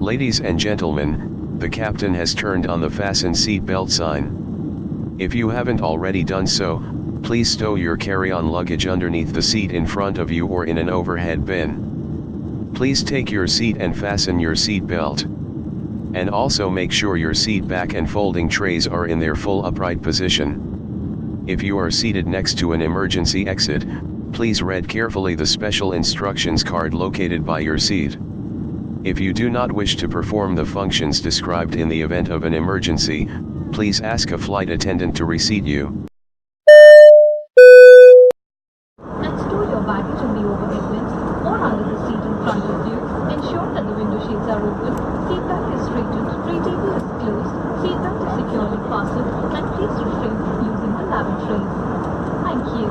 Ladies and gentlemen, the captain has turned on the fasten seat belt sign. If you haven't already done so, please stow your carry-on luggage underneath the seat in front of you or in an overhead bin. Please take your seat and fasten your seat belt. And also make sure your seat back and folding trays are in their full upright position. If you are seated next to an emergency exit, please read carefully the special instructions card located by your seat. If you do not wish to perform the functions described in the event of an emergency, please ask a flight attendant to reseat you. And store your baggage in the overhead bins or under the seat in front of you. Ensure that the window shades are open, seat back is straightened, tray table is closed, seat belt is securely fastened, and please refrain from using the lavatories. Thank you.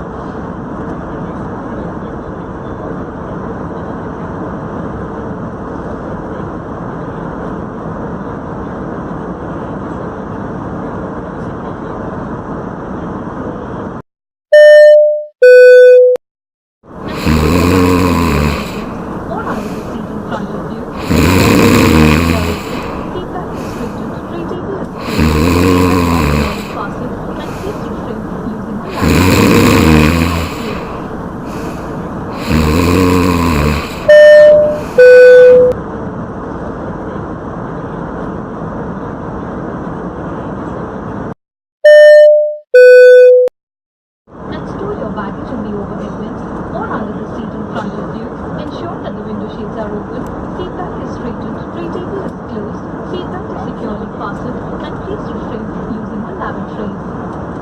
Baggage in the overhead bins or under the seat in front of you. Ensure that the window shades are open, seat back is straightened, tray table is closed, seat belt is securely fastened, and please refrain from using the lavatories.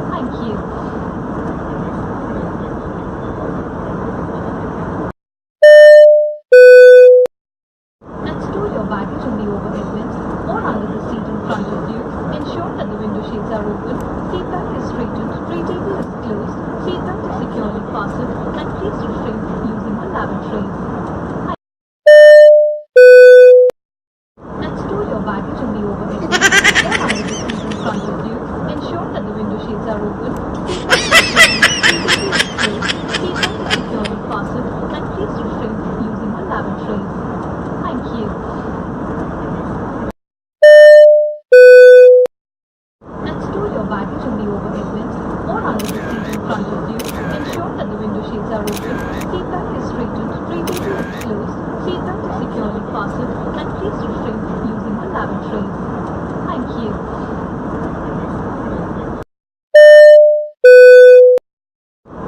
Thank you. And store your baggage in the overhead bins or under the seat in front of you. Ensure that the window shades are open, seat back is straightened, tray table is closed, seat belt is securely fastened, and please refrain from using the lavatories. And store your baggage in the overhead bin or under the seat in front of you. Ensure that the window shades are open, seat back is closed, seat belt is securely fastened, and please refrain from using the lavatories. Thank you. And store your baggage in the overhead bins or under the seat in front of you. Ensure that the window shades are open, seat back is straightened, tray table is closed, seat belt is securely fastened, and please refrain from using the lavatories. Thank you.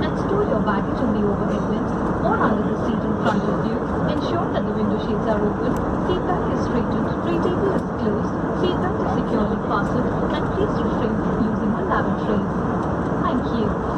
And store your baggage in the overhead bins or under the seat in front of you. Ensure that the window shades are open, seat back is straightened, tray table is closed, seat belt is securely fastened, and please refrain from using the lavatories. Thank you.